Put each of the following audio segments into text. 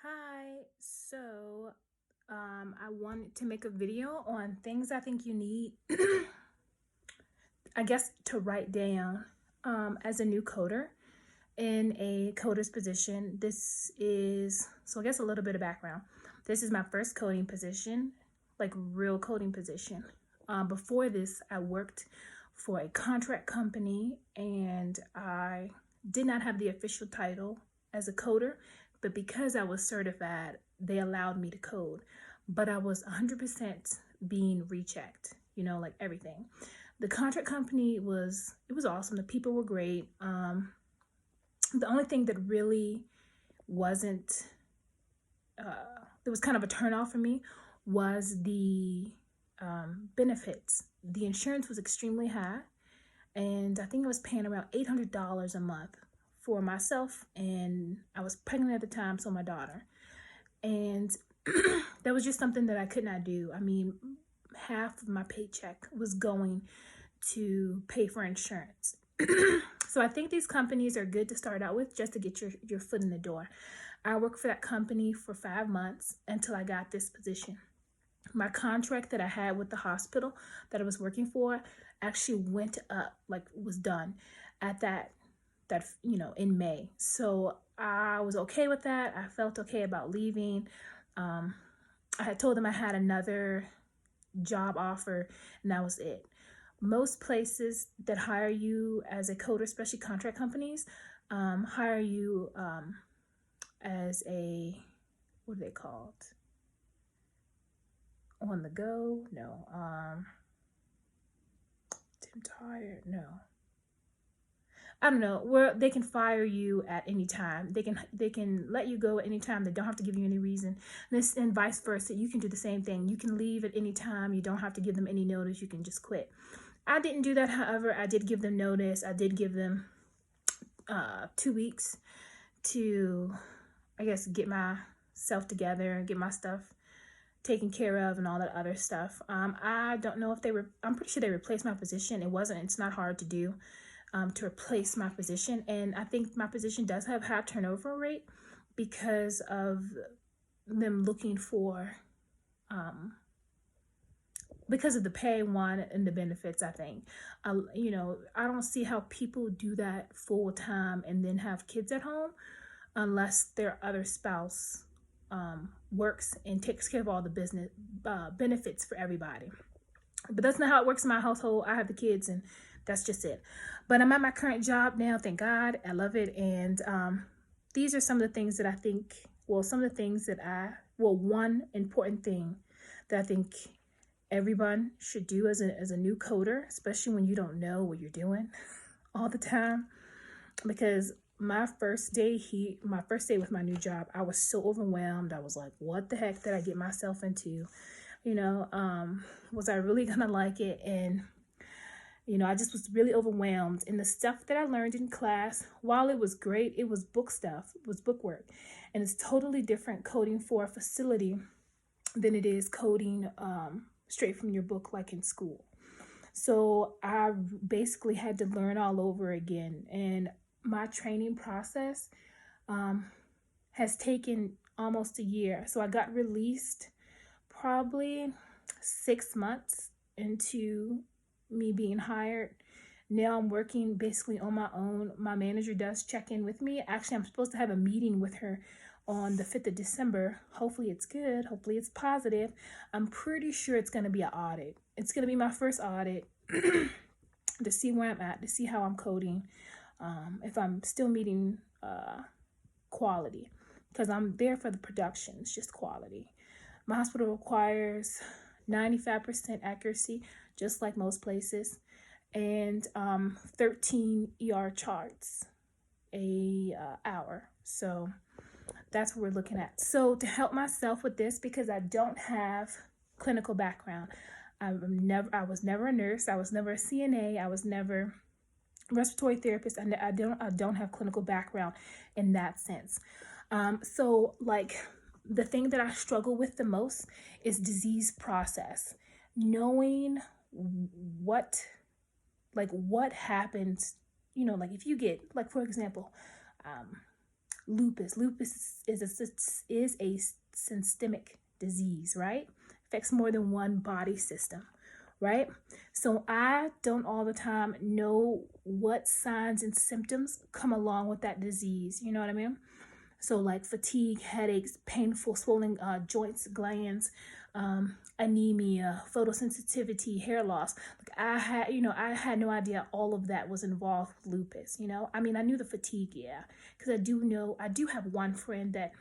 Hi, I wanted to make a video on things I think you need, I guess, to write down as a new coder in a coder's position. So I guess a little bit of background. This is my first coding position, like real coding position. Before this, I worked for a contract company and I did not have the official title as a coder, but because I was certified, they allowed me to code. But I was 100% being rechecked, like everything. The contract company was awesome. The people were great. The only thing that really wasn't that was kind of a turnoff for me was the benefits. The insurance was extremely high, and I think I was paying around $800 a month for myself, and I was pregnant at the time, so my daughter. And that was just something that I could not do. I mean, half of my paycheck was going to pay for insurance. So I think these companies are good to start out with just to get your foot in the door. I worked for that company for 5 months until I got this position. My contract that I had with the hospital that I was working for actually went up, like was done at that in May. So I was okay with that. I felt okay about leaving. I had told them I had another job offer, and that was it. Most places that hire you as a coder, especially contract companies, hire you as a, what are they called? On the go? No. Too tired? No. I don't know, where they can fire you at any time. They can let you go at any time. They don't have to give you any reason. This and vice versa. You can do the same thing. You can leave at any time. You don't have to give them any notice. You can just quit. I didn't do that. However, I did give them notice. I did give them 2 weeks to, I guess, get myself together, get my stuff taken care of and all that other stuff. I don't know if I'm pretty sure they replaced my position. It's not hard to do to replace my position. And I think my position does have high turnover rate because of them looking for, because of the pay one and the benefits, I think. I don't see how people do that full time and then have kids at home unless their other spouse works and takes care of all the business benefits for everybody. But that's not how it works in my household. I have the kids and that's just it. But I'm at my current job now, thank God. I love it. And these are some of the things that I think, some of the things that one important thing that I think everyone should do as a new coder, especially when you don't know what you're doing all the time. Because my first day with my new job, I was so overwhelmed. I was like, what the heck did I get myself into? Was I really gonna like it? And I just was really overwhelmed. And the stuff that I learned in class, while it was great, it was book stuff, it was book work. And it's totally different coding for a facility than it is coding straight from your book like in school. So I basically had to learn all over again. And my training process has taken almost a year. So I got released probably 6 months into me being hired. Now I'm working basically on my own. My manager does check in with me. Actually, I'm supposed to have a meeting with her on the 5th of December. Hopefully it's good. Hopefully it's positive. I'm pretty sure it's going to be an audit. It's going to be my first audit to see where I'm at, to see how I'm coding, if I'm still meeting quality, because I'm there for the production. It's just quality. My hospital requires 95% accuracy, just like most places, and 13 ER charts a hour. So that's what we're looking at. So to help myself with this, because I don't have clinical background, I was never a nurse. I was never a CNA. I was never a respiratory therapist. I don't have clinical background in that sense. So like the thing that I struggle with the most is disease process, knowing what happens, like if you get, like, for example, lupus. Lupus is a systemic disease, right? Affects more than one body system, right? So I don't all the time know what signs and symptoms come along with that disease. You know what I mean? So like fatigue, headaches, painful swollen joints, glands, anemia, photosensitivity, hair loss. Like I had no idea all of that was involved with lupus. I mean, I knew the fatigue, yeah, because I do have one friend that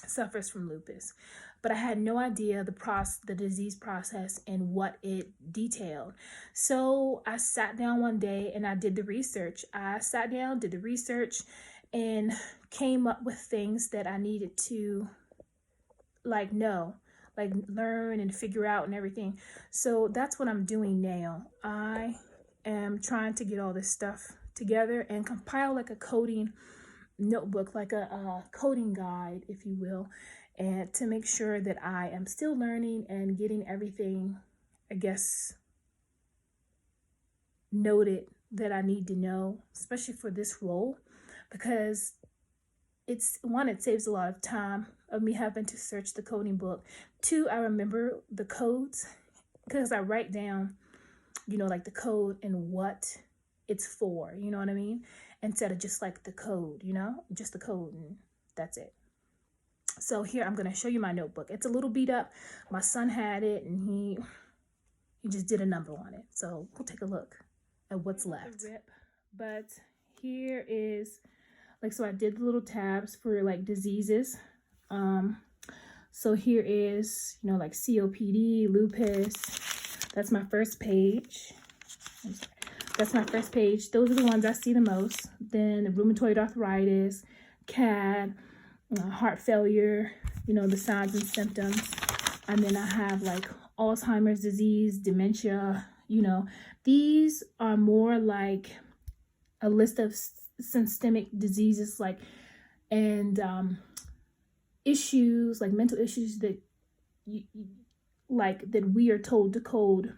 suffers from lupus, but I had no idea the disease process and what it detailed. So I sat down one day and I did the research. I sat down, did the research, and came up with things that I needed to learn and figure out and everything. So that's what I'm doing now. I am trying to get all this stuff together and compile like a coding notebook, like a coding guide, if you will, and to make sure that I am still learning and getting everything, I guess, noted that I need to know, especially for this role, because it saves a lot of time of me having to search the coding book. Two, I remember the codes because I write down, like the code and what it's for, you know what I mean? Instead of just like the code, just the code and that's it. So here, I'm going to show you my notebook. It's a little beat up. My son had it and he just did a number on it. So we'll take a look at what's left. But here is, so I did the little tabs for like diseases. So here is, like COPD, lupus. That's my first page. That's my first page. Those are the ones I see the most. Then the rheumatoid arthritis, CAD, heart failure, the signs and symptoms. And then I have like Alzheimer's disease, dementia, these are more like a list of systemic diseases, and issues, like mental issues that that we are told to code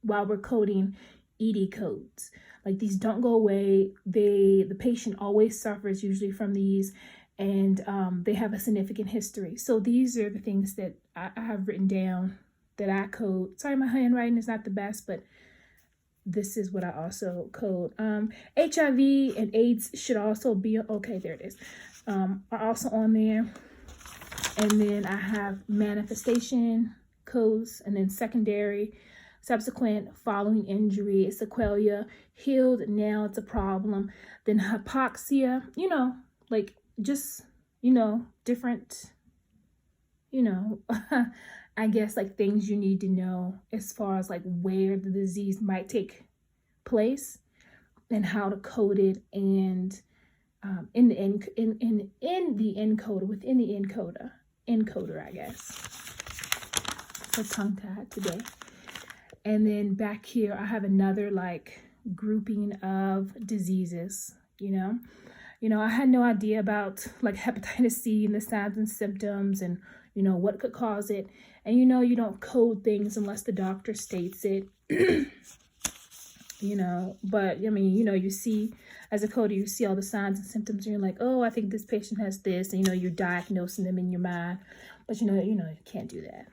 while we're coding ED codes. Like these don't go away. The patient always suffers usually from these, and they have a significant history. So these are the things that I have written down that I code. Sorry, my handwriting is not the best, but this is what I also code. HIV and AIDS should also be, okay, there it is, are also on there. And then I have manifestation codes, and then secondary, subsequent, following injury, sequela, healed, now it's a problem. Then hypoxia, just, different, I guess like things you need to know as far as like where the disease might take place and how to code it, and in the encoder, within the encoder, I guess. So tongue tied today. And then back here I have another like grouping of diseases. I had no idea about like hepatitis C and the signs and symptoms and what could cause it. And you don't code things unless the doctor states it. But I mean, you see, as a coder, you see all the signs and symptoms, and you're like, oh, I think this patient has this, and you're diagnosing them in your mind. But you can't do that.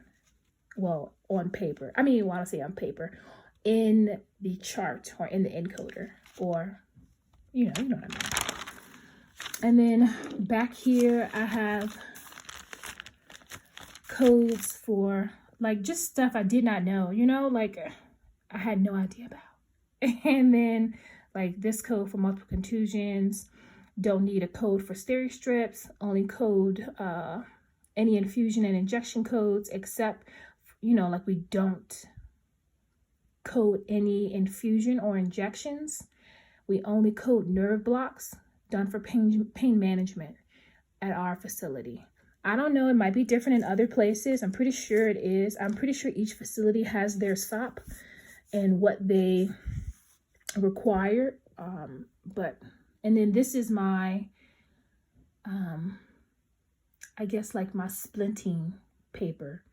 Well, on paper. I mean, I say on paper, in the chart or in the encoder, or you know what I mean. And then back here I have codes for like just stuff I did not know, like I had no idea about. And then like this code for multiple contusions, don't need a code for steri strips, only code any infusion and injection codes, except like we don't code any infusion or injections. We only code nerve blocks done for pain management at our facility. I don't know, it might be different in other places. I'm pretty sure it is. I'm pretty sure each facility has their SOP and what they require. And then this is my, I guess like my splinting paper.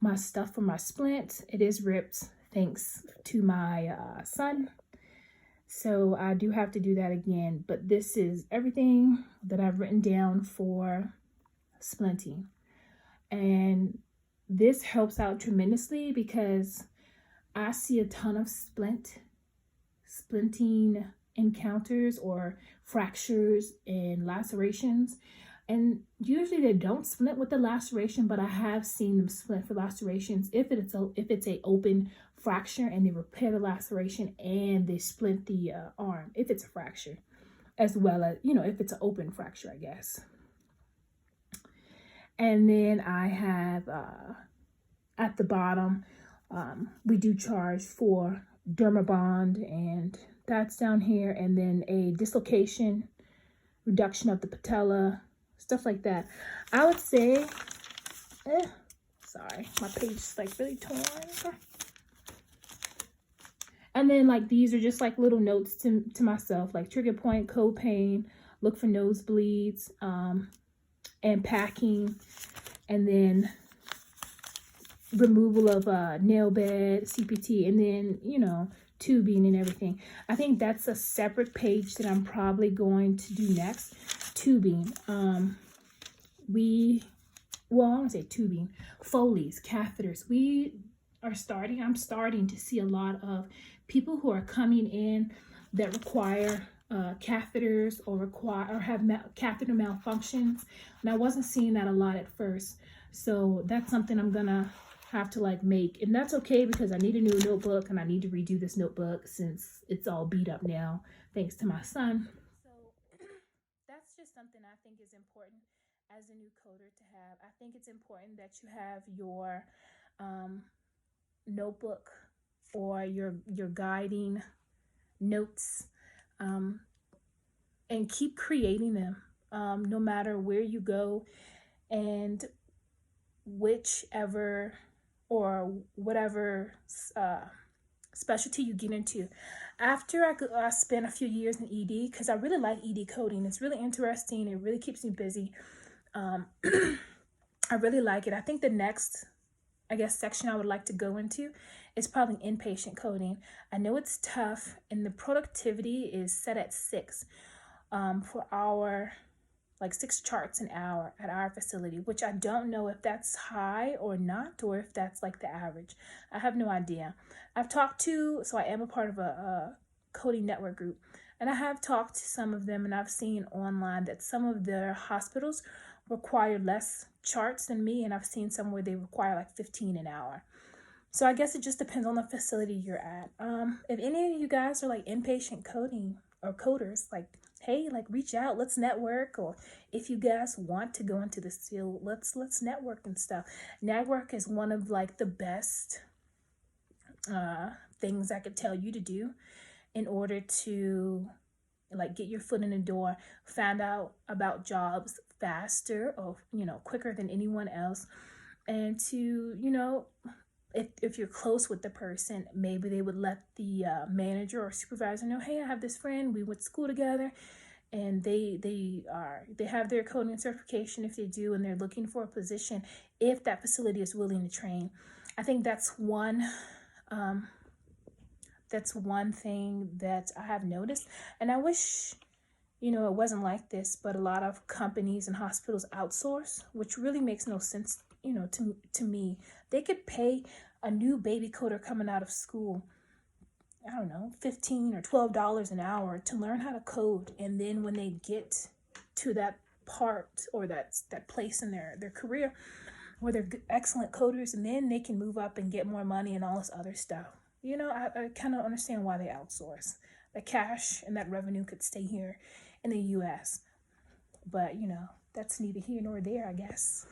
My stuff for my splint, it is ripped thanks to my son. So I do have to do that again, but this is everything that I've written down for splinting. And this helps out tremendously because I see a ton of splinting encounters or fractures and lacerations. And usually they don't splint with the laceration, but I have seen them splint for lacerations if it's a open fracture and they repair the laceration and they splint the arm if it's a fracture, as well as, you know, if it's an open fracture, I guess. And then I have at the bottom, we do charge for Dermabond, and that's down here, and then a dislocation, reduction of the patella, stuff like that. I would say, sorry, my page is like really torn. And then like these are just like little notes to myself, like trigger point, cold pain, look for nosebleeds, and packing, and then removal of nail bed, CPT, and then, you know, tubing and everything. I think that's a separate page that I'm probably going to do next. Tubing. I want to say tubing, Foley's, catheters. I'm starting to see a lot of people who are coming in that require catheters or have catheter malfunctions. And I wasn't seeing that a lot at first. So that's something I'm gonna have to like make, and that's okay because I need a new notebook and I need to redo this notebook since it's all beat up now thanks to my son. So that's just something I think is important as a new coder to have. I think it's important that you have your notebook or your guiding notes, and keep creating them, no matter where you go and whichever or whatever specialty you get into. After I spent a few years in ED, because I really like ED coding. It's really interesting. It really keeps me busy. I really like it. I think the next, I guess, section I would like to go into is probably inpatient coding. I know it's tough, and the productivity is set at 6 for our, like 6 charts an hour at our facility, which I don't know if that's high or not, or if that's like the average. I have no idea. So I am a part of a coding network group, and I have talked to some of them, and I've seen online that some of their hospitals require less charts than me, and I've seen some where they require like 15 an hour. So I guess it just depends on the facility you're at. If any of you guys are like inpatient coding or coders, like, hey, like reach out, let's network. Or if you guys want to go into this field, let's network and stuff. Network is one of like the best things I could tell you to do in order to like get your foot in the door, find out about jobs faster or, you know, quicker than anyone else. And to, you know, if you're close with the person, maybe they would let the manager or supervisor know, hey, I have this friend, we went to school together, and they have their coding certification if they do, and they're looking for a position if that facility is willing to train. I think that's one thing that I have noticed, and I wish, you know, it wasn't like this, but a lot of companies and hospitals outsource, which really makes no sense, you know, to me. They could pay a new baby coder coming out of school, I don't know, $15 or $12 an hour to learn how to code, and then when they get to that part or that place in their career where they're excellent coders, and then they can move up and get more money and all this other stuff. You know, I kind of understand why they outsource. The cash and that revenue could stay here in the U.S. But, you know, that's neither here nor there, I guess.